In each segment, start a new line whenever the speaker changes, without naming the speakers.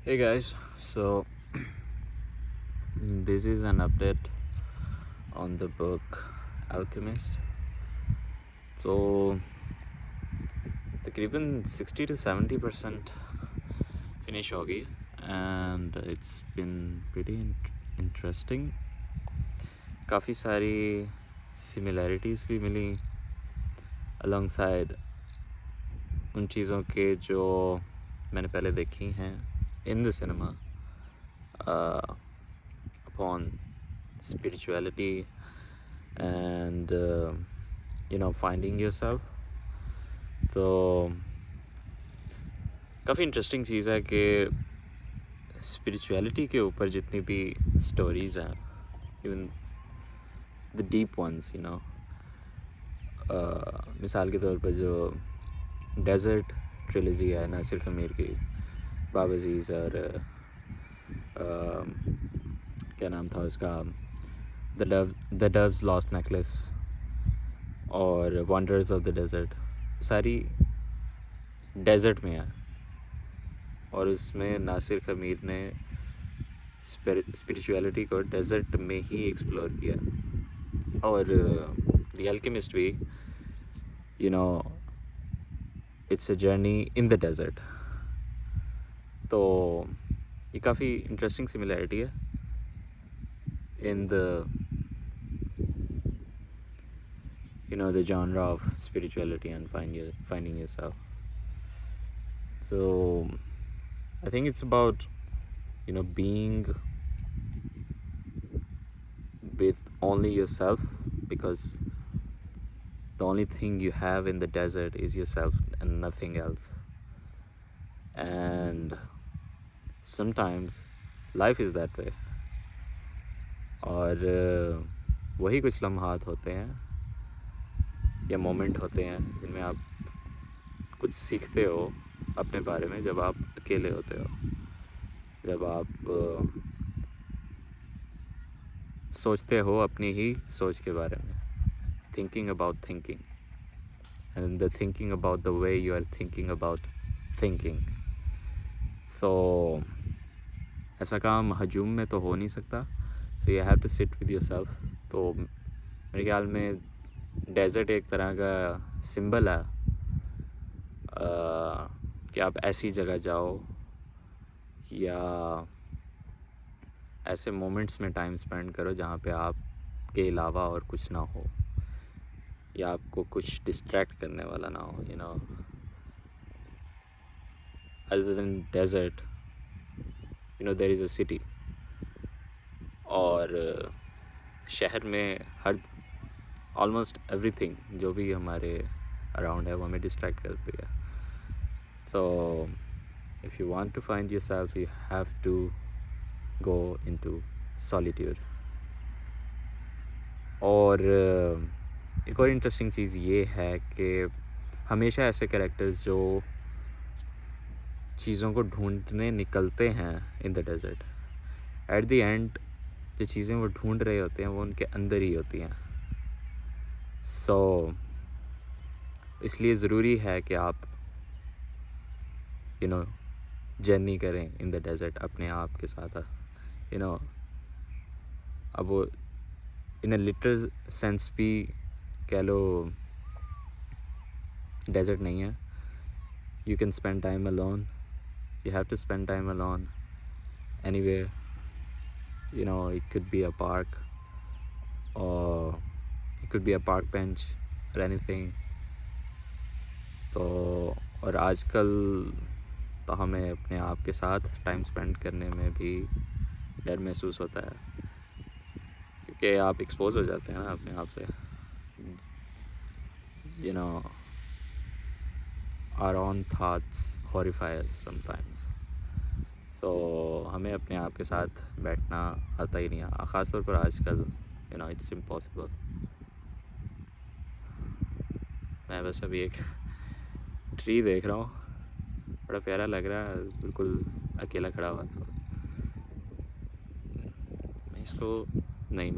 Hey guys, so this is an update on the book Alchemist. तो तकरीबन 60 to 70% finish हो गई and it's been pretty interesting. काफ़ी सारी similarities भी मिली alongside उन चीज़ों के जो मैंने पहले देखी हैं in the cinema upon spirituality and finding yourself. तो काफ़ी इंटरेस्टिंग चीज़ है कि स्पिरिचुअलिटी के ऊपर जितनी भी स्टोरीज़ हैं, इवन द डीप वंस, मिसाल के तौर पर जो डेजर्ट ट्रिलॉजी है नासिर खमीर की, बाबा अजीज़ और क्या नाम था उसका, द डव्स लॉस्ट नेकलेस और वंडर्स ऑफ द डेजर्ट, सारी डेजर्ट में है और उसमें नासिर खमीर ने स्पिरिचुअलिटी को डेजर्ट में ही एक्सप्लोर किया। और द अल्केमिस्ट भी it's a journey in the desert. तो ये काफ़ी इंटरेस्टिंग सिमिलैरिटी है in the the genre of spirituality and finding yourself. So I think it's about being with only yourself, because the only thing you have in the desert is yourself and nothing else. And sometimes life is that way. और वही कुछ लम्हात होते हैं या moment होते हैं जिनमें आप कुछ सीखते हो अपने बारे में, जब आप अकेले होते हो, जब आप सोचते हो अपनी ही सोच के बारे में, thinking about thinking, and the thinking about the way you are thinking about thinking. तो ऐसा काम हजूम में तो हो नहीं सकता, so you have to sit with yourself. तो मेरे ख्याल में डेजर्ट एक तरह का सिंबल है कि आप ऐसी जगह जाओ या ऐसे मोमेंट्स में टाइम स्पेंड करो जहाँ पे आपके अलावा और कुछ ना हो या आपको कुछ डिस्ट्रैक्ट करने वाला ना हो। Other than desert there is a city, और शहर में हर ऑलमोस्ट एवरीथिंग जो भी हमारे अराउंड है वो हमें डिस्ट्रैक्ट करती है। तो if you want to find yourself you have to go into solitude. और एक और इंटरेस्टिंग चीज़ ये है कि हमेशा ऐसे कैरेक्टर्स जो चीज़ों को ढूंढने निकलते हैं in the desert, at the end जो चीज़ें वो ढूंढ रहे होते हैं वो उनके अंदर ही होती हैं। सो इसलिए ज़रूरी है कि आप जर्नी करें इन द डेजर्ट अपने आप के साथ। अब वो इन अ लिटरल सेंस भी कह लो डेजर्ट नहीं है। You can spend time alone, you have to spend time alone anywhere. It could be a park, or it could be a park bench or anything. तो और आजकल तो हमें अपने आप के साथ टाइम स्पेंड करने में भी डर महसूस होता है, क्योंकि आप एक्सपोज हो जाते हैं ना अपने आप से। our own thoughts horrify us sometimes. तो हमें अपने आप के साथ बैठना आता ही नहीं है, ख़ास तौर पर आजकल इट्स इम्पॉसिबल। मैं बस अभी एक ट्री देख रहा हूँ, बड़ा प्यारा लग रहा है, बिल्कुल अकेला खड़ा हुआ था। मैं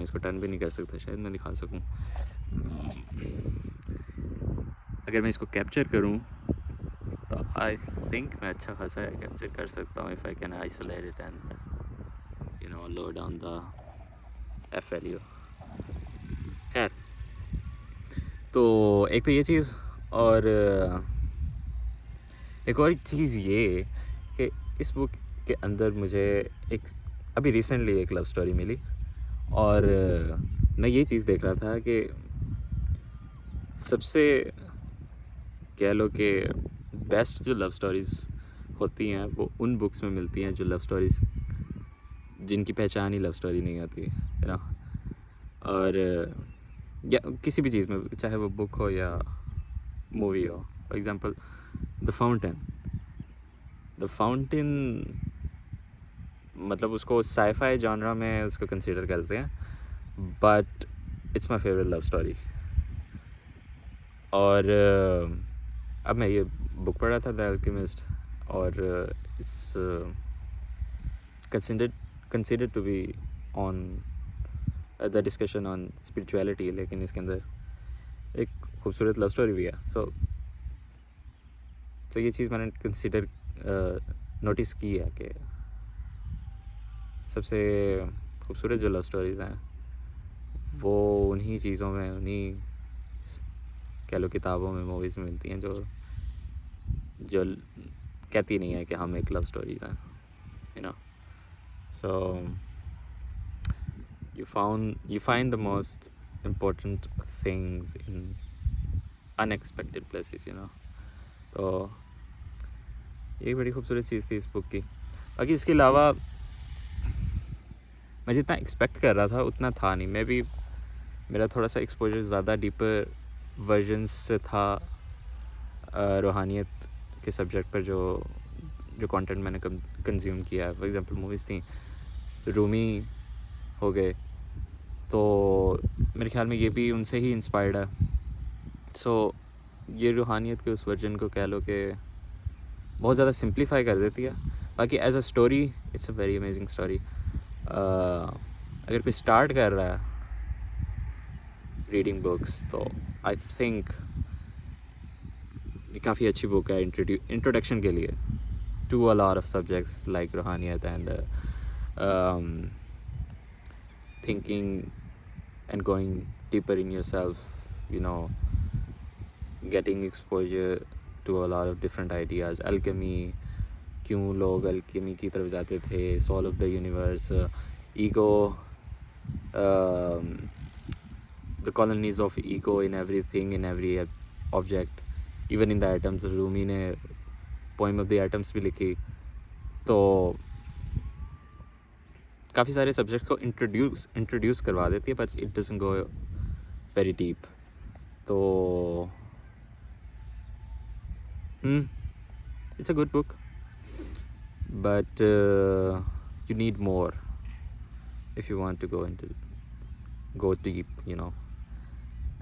इसको टर्न भी नहीं कर सकता, शायद मैं दिखा सकूँ। अगर मैं इसको कैप्चर करूँ तो आई थिंक मैं अच्छा खासा कैप्चर कर सकता हूँ if I can isolate it and low down the FLU। खैर, तो एक तो ये चीज़, और एक और चीज़ ये कि इस बुक के अंदर मुझे एक अभी रिसेंटली एक लव स्टोरी मिली, और मैं ये चीज़ देख रहा था कि सबसे कह लो कि बेस्ट जो लव स्टोरीज़ होती हैं वो उन बुक्स में मिलती हैं जो लव स्टोरीज़ जिनकी पहचान ही लव स्टोरी नहीं होती है ना। और या किसी भी चीज़ में, चाहे वो बुक हो या मूवी हो। फॉर एग्ज़ाम्पल द फाउंटेन मतलब उसको साइफाई जॉनरा में उसको कंसिडर करते हैं, but it's my favourite love story. और अब मैं ये बुक पढ़ रहा था द अल्केमिस्ट, और it's considered to be on the discussion on spirituality, लेकिन इसके अंदर एक खूबसूरत लव स्टोरी भी है। सो ये चीज़ मैंने नोटिस की है कि सबसे खूबसूरत जो लव स्टोरीज़ हैं वो उन्हीं चीज़ों में, उन्हीं कह लो किताबों में, मूवीज़ में मिलती हैं जो कहती नहीं है कि हम एक लव स्टोरीज़ हैं, सो you find the most important things in unexpected places, तो ये बड़ी खूबसूरत चीज़ थी इस बुक की। बाकी इसके अलावा मैं जितना एक्सपेक्ट कर रहा था उतना था नहीं। मैं भी, मेरा थोड़ा सा एक्सपोजर ज़्यादा डीपर वर्जन्स से था रूहानियत के सब्जेक्ट पर, जो कंटेंट मैंने कंज्यूम किया है। फॉर एग्ज़ाम्पल मूवीज़ थी, रूमी हो गए, तो मेरे ख्याल में ये भी उनसे ही इंस्पायर्ड है। सो ये रूहानियत के उस वर्जन को कह लो कि बहुत ज़्यादा सिंप्लीफाई कर देती है। बाकी as a story it's a very amazing story. अगर कोई स्टार्ट कर रहा है रीडिंग बुक्स तो आई थिंक ये काफ़ी अच्छी बुक है इंट्रोडक्शन के लिए to a lot of subjects like रूहानियत and thinking and going deeper in yourself, getting exposure to a lot of different ideas. Alchemy, क्यों लोग alchemy की तरफ जाते थे, soul of the universe, ego, the colonies of ego in everything, in every object, even in the atoms. Rumi ने poem of the atoms भी लिखी। तो काफ़ी सारे सब्जेक्ट को इंट्रोड्यूस करवा देती है, but it doesn't go very deep. तो it's a good book, but you need more if you want to go deep,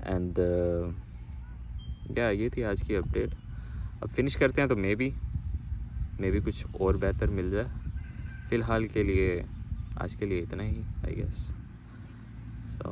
and या ये थी आज की अपडेट। अब फिनिश करते हैं तो मे बी कुछ और बेहतर मिल जाए। फ़िलहाल के लिए, आज के लिए इतना ही, आई गेस। सो